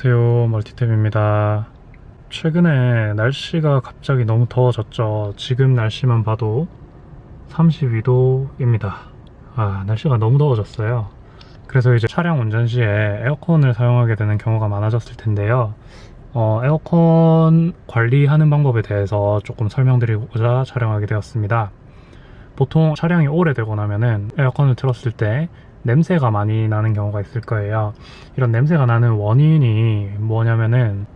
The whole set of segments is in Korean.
안녕하세요, 멀티탭입니다. 최근에 날씨가 갑자기 너무 더워졌죠. 지금 날씨만 봐도 32도입니다. 날씨가 너무 더워졌어요. 그래서 이제 차량 운전 시에 에어컨을 사용하게 되는 경우가 많아졌을 텐데요. 에어컨 관리하는 방법에 대해서 조금 설명드리고자 촬영하게 되었습니다. 보통 차량이 오래되고 나면은 에어컨을 틀었을 때 냄새가 많이 나는 경우가 있을 거예요. 이런 냄새가 나는 원인이 뭐냐면은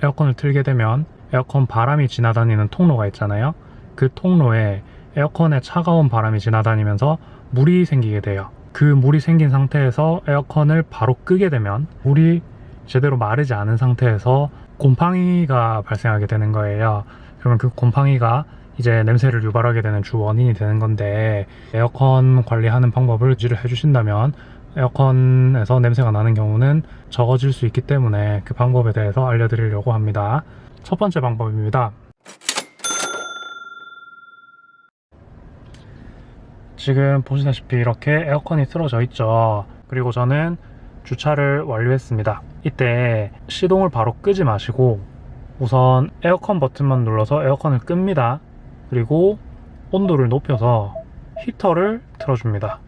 에어컨을 틀게 되면 에어컨 바람이 지나다니는 통로가 있잖아요. 그 통로에 에어컨에 차가운 바람이 지나다니면서 물이 생기게 돼요. 그 물이 생긴 상태에서 에어컨을 바로 끄게 되면 물이 제대로 마르지 않은 상태에서 곰팡이가 발생하게 되는 거예요. 그러면 그 곰팡이가 이제 냄새를 유발하게 되는 주 원인이 되는 건데, 에어컨 관리하는 방법을 지시를 해주신다면 에어컨에서 냄새가 나는 경우는 적어질 수 있기 때문에 그 방법에 대해서 알려드리려고 합니다. 첫 번째 방법입니다. 지금 보시다시피 이렇게 에어컨이 틀어져 있죠. 그리고 저는 주차를 완료했습니다. 이때 시동을 바로 끄지 마시고 우선 에어컨 버튼만 눌러서 에어컨을 끕니다. 그리고 온도를 높여서 히터를 틀어줍니다.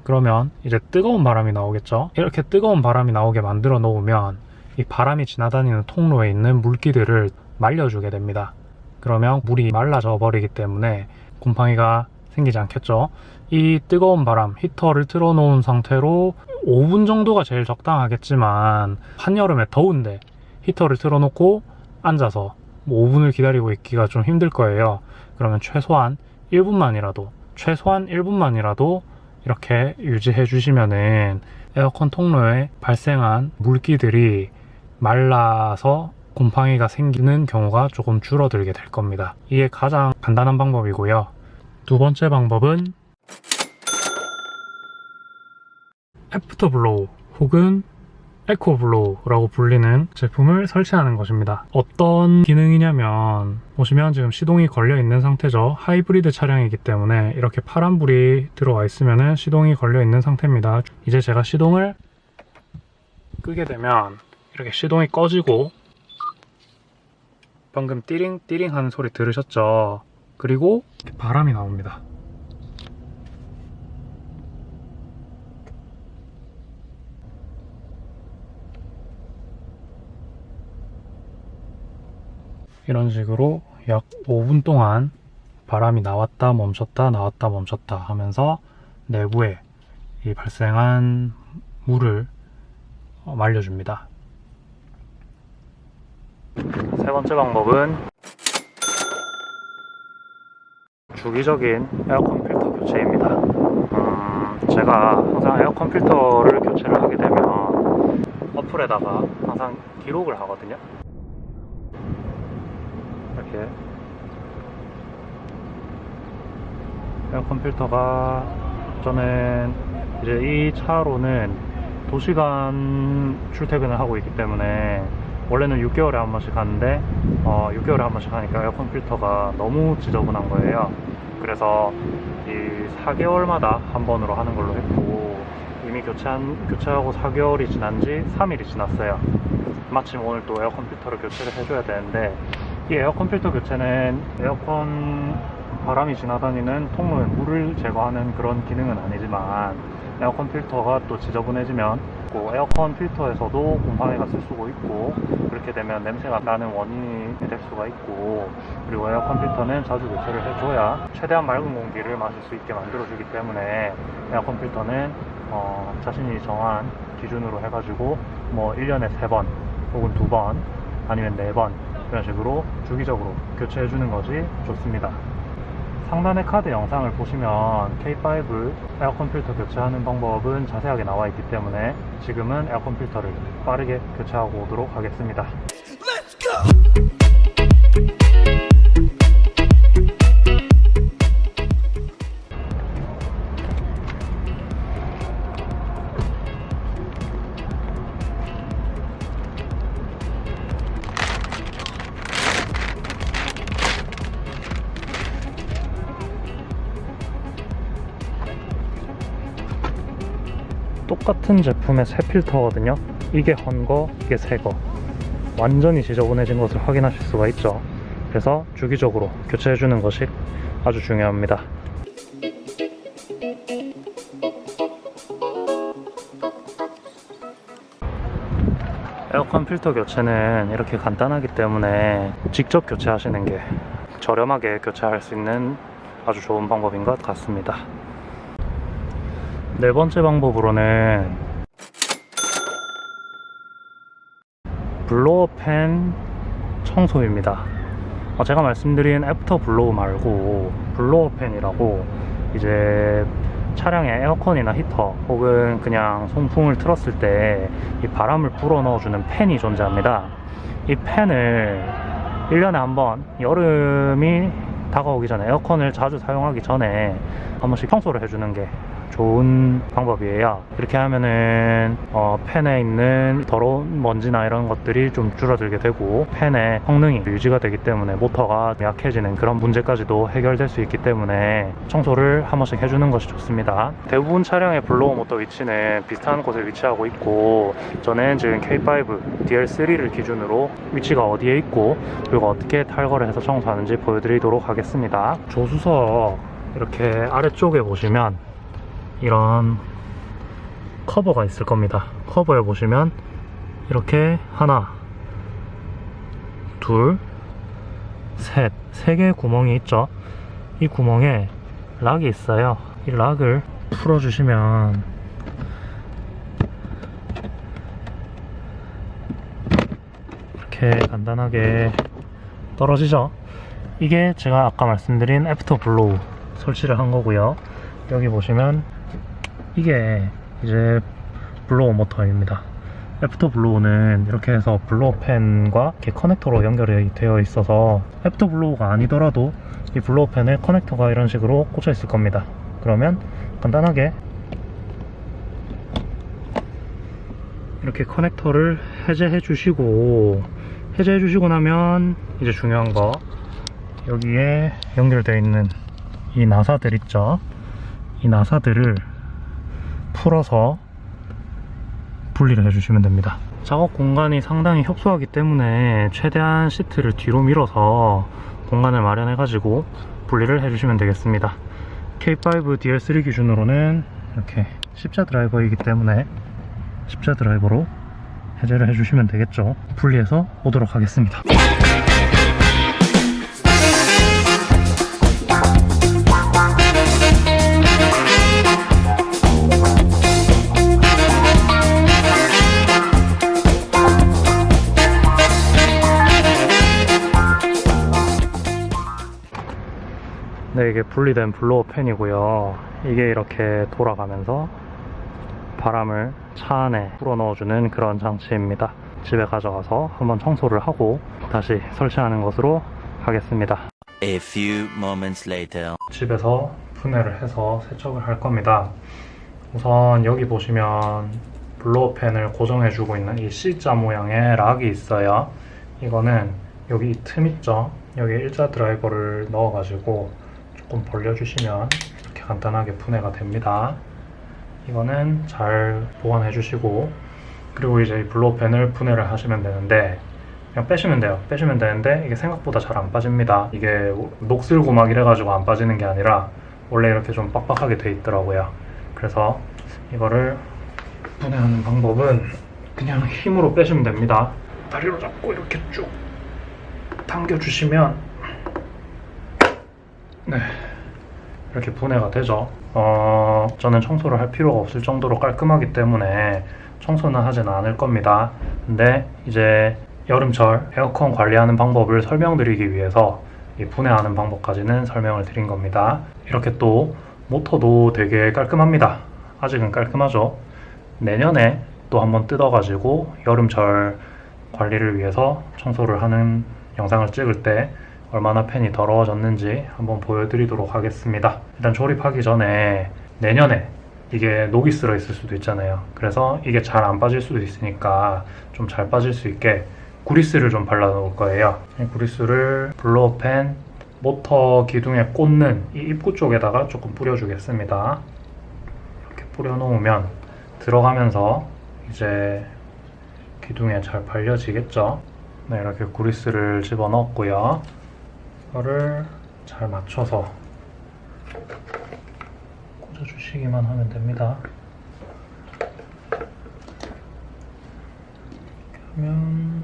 그러면 이제 뜨거운 바람이 나오겠죠. 이렇게 뜨거운 바람이 나오게 만들어 놓으면 이 바람이 지나다니는 통로에 있는 물기들을 말려주게 됩니다. 그러면 물이 말라져 버리기 때문에 곰팡이가 생기지 않겠죠. 이 뜨거운 바람, 히터를 틀어 놓은 상태로 5분 정도가 제일 적당하겠지만 한여름에 더운데 히터를 틀어 놓고 앉아서 5분을 기다리고 있기가 좀 힘들 거예요. 그러면 최소한 1분만이라도 이렇게 유지해 주시면은 에어컨 통로에 발생한 물기들이 말라서 곰팡이가 생기는 경우가 조금 줄어들게 될 겁니다. 이게 가장 간단한 방법이고요. 두 번째 방법은 애프터블로우 혹은 에코블로우라고 불리는 제품을 설치하는 것입니다. 어떤 기능이냐면, 보시면 지금 시동이 걸려 있는 상태죠. 하이브리드 차량이기 때문에 이렇게 파란불이 들어와 있으면 시동이 걸려 있는 상태입니다. 이제 제가 시동을 끄게 되면 이렇게 시동이 꺼지고, 방금 띠링띠링 하는 소리 들으셨죠? 그리고 바람이 나옵니다. 이런 식으로 약 5분 동안 바람이 나왔다 멈췄다 나왔다 멈췄다 하면서 내부에 이 발생한 물을 말려줍니다. 세 번째 방법은 주기적인 에어컨 필터 교체입니다. 제가 항상 에어컨 필터를 교체를 하게 되면 어플에다가 항상 기록을 하거든요. 이렇게 에어컨 필터가, 저는 이제 이 차로는 도시간 출퇴근을 하고 있기 때문에 원래는 6개월에 한 번씩 하는데 6개월에 한 번씩 하니까 에어컨 필터가 너무 지저분한 거예요. 그래서 이 4개월마다 한 번으로 하는 걸로 했고, 이미 교체하고 4개월이 지난 지 3일이 지났어요. 마침 오늘 또 에어컨 필터를 교체를 해줘야 되는데, 이 에어컨 필터 교체는 에어컨 바람이 지나다니는 통로에 물을 제거하는 그런 기능은 아니지만, 에어컨 필터가 또 지저분해지면 에어컨 필터에서도 곰팡이가 쓸 수가 있고, 그렇게 되면 냄새가 나는 원인이 될 수가 있고, 그리고 에어컨 필터는 자주 교체를 해줘야 최대한 맑은 공기를 마실 수 있게 만들어주기 때문에 에어컨 필터는 자신이 정한 기준으로 해가지고 1년에 3번 혹은 2번 아니면 4번 이런 식으로 주기적으로 교체해주는 것이 좋습니다. 상단의 카드 영상을 보시면 K5 에어컨 필터 교체하는 방법은 자세하게 나와 있기 때문에 지금은 에어컨 필터를 빠르게 교체하고 오도록 하겠습니다. Let's go! 똑같은 제품의 새 필터거든요. 이게 헌거, 이게 새거, 완전히 지저분해진 것을 확인하실 수가 있죠. 그래서 주기적으로 교체해주는 것이 아주 중요합니다. 에어컨 필터 교체는 이렇게 간단하기 때문에 직접 교체하시는 게 저렴하게 교체할 수 있는 아주 좋은 방법인 것 같습니다. 네 번째 방법으로는 블로어 팬 청소입니다. 제가 말씀드린 애프터 블로우 말고 블로어 팬이라고 이제 차량에 에어컨이나 히터 혹은 그냥 송풍을 틀었을 때 이 바람을 불어 넣어주는 팬이 존재합니다. 이 팬을 1년에 한 번, 여름이 다가오기 전에, 에어컨을 자주 사용하기 전에 한 번씩 청소를 해주는 게 좋은 방법이에요. 이렇게 하면은 팬에 있는 더러운 먼지나 이런 것들이 좀 줄어들게 되고 팬의 성능이 유지가 되기 때문에 모터가 약해지는 그런 문제까지도 해결될 수 있기 때문에 청소를 한 번씩 해주는 것이 좋습니다. 대부분 차량의 블로어 모터 위치는 비슷한 곳에 위치하고 있고, 저는 지금 K5 DL3를 기준으로 위치가 어디에 있고 그리고 어떻게 탈거를 해서 청소하는지 보여드리도록 하겠습니다. 조수석 이렇게 아래쪽에 보시면 이런 커버가 있을 겁니다. 커버에 보시면 이렇게 하나, 둘, 셋, 세 개의 구멍이 있죠. 이 구멍에 락이 있어요. 이 락을 풀어주시면 이렇게 간단하게 떨어지죠. 이게 제가 아까 말씀드린 애프터 블로우 설치를 한 거고요. 여기 보시면 이게 이제 블로어 모터입니다. 애프터 블로우는 이렇게 해서 블로어 팬과 이렇게 커넥터로 연결이 되어 있어서 애프터 블로우가 아니더라도 이 블로어 팬에 커넥터가 이런 식으로 꽂혀 있을 겁니다. 그러면 간단하게 이렇게 커넥터를 해제해 주시고, 해제해 주시고 나면 이제 중요한 거, 여기에 연결되어 있는 이 나사들 있죠. 이 나사들을 풀어서 분리를 해주시면 됩니다. 작업 공간이 상당히 협소하기 때문에 최대한 시트를 뒤로 밀어서 공간을 마련해 가지고 분리를 해주시면 되겠습니다. K5 DL3 기준으로는 이렇게 십자 드라이버이기 때문에 십자 드라이버로 해제를 해주시면 되겠죠. 분리해서 오도록 하겠습니다. 네, 이게 분리된 블로어 팬이고요. 이게 이렇게 돌아가면서 바람을 차 안에 불어넣어주는 그런 장치입니다. 집에 가져가서 한번 청소를 하고 다시 설치하는 것으로 하겠습니다. A few moments later. 집에서 분해를 해서 세척을 할 겁니다. 우선 여기 보시면 블로어 팬을 고정해주고 있는 이 C자 모양의 락이 있어요. 이거는 여기 이 틈 있죠? 여기 일자 드라이버를 넣어가지고 조금 벌려주시면 이렇게 간단하게 분해가 됩니다. 이거는 잘 보관해 주시고, 그리고 이제 이 블로어 팬을 분해를 하시면 되는데 그냥 빼시면 돼요. 빼시면 되는데 이게 생각보다 잘 안 빠집니다. 이게 녹슬고 막 이래가지고 안 빠지는 게 아니라 원래 이렇게 좀 빡빡하게 돼 있더라고요. 그래서 이거를 분해하는 방법은 그냥 힘으로 빼시면 됩니다. 다리로 잡고 이렇게 쭉 당겨주시면 네, 이렇게 분해가 되죠. 저는 청소를 할 필요가 없을 정도로 깔끔하기 때문에 청소는 하진 않을 겁니다. 근데 이제 여름철 에어컨 관리하는 방법을 설명드리기 위해서 이 분해하는 방법까지는 설명을 드린 겁니다. 이렇게 또 모터도 되게 깔끔합니다. 아직은 깔끔하죠. 내년에 또 한번 뜯어가지고 여름철 관리를 위해서 청소를 하는 영상을 찍을 때 얼마나 팬이 더러워졌는지 한번 보여드리도록 하겠습니다. 일단 조립하기 전에 내년에 이게 녹이 쓸어 있을 수도 있잖아요. 그래서 이게 잘 안 빠질 수도 있으니까 좀 잘 빠질 수 있게 구리스를 좀 발라 놓을 거예요. 이 구리스를 블로어 팬 모터 기둥에 꽂는 이 입구 쪽에다가 조금 뿌려주겠습니다. 이렇게 뿌려 놓으면 들어가면서 이제 기둥에 잘 발려지겠죠? 네, 이렇게 그리스를 집어넣었고요. 이거를 잘 맞춰서 꽂아주시기만 하면 됩니다. 이렇게 하면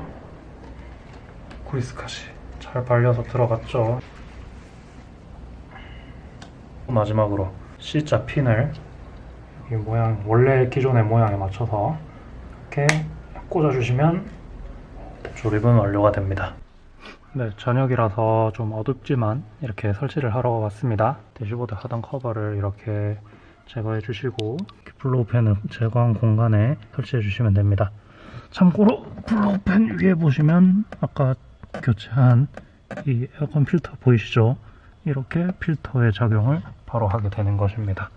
그리스까지 잘 발려서 들어갔죠. 마지막으로 C자 핀을 이 모양, 원래 기존의 모양에 맞춰서 이렇게 꽂아주시면 조립은 완료가 됩니다. 네, 저녁이라서 좀 어둡지만 이렇게 설치를 하러 왔습니다. 대시보드 하단 커버를 이렇게 제거해 주시고 블로우팬을 제거한 공간에 설치해 주시면 됩니다. 참고로 블로우팬 위에 보시면 아까 교체한 이 에어컨 필터 보이시죠? 이렇게 필터의 작용을 바로 하게 되는 것입니다.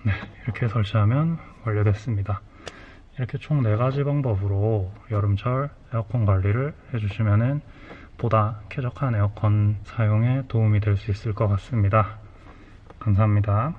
네, 이렇게 설치하면 완료됐습니다. 이렇게 총 4가지 방법으로 여름철 에어컨 관리를 해주시면 보다 쾌적한 에어컨 사용에 도움이 될 수 있을 것 같습니다. 감사합니다.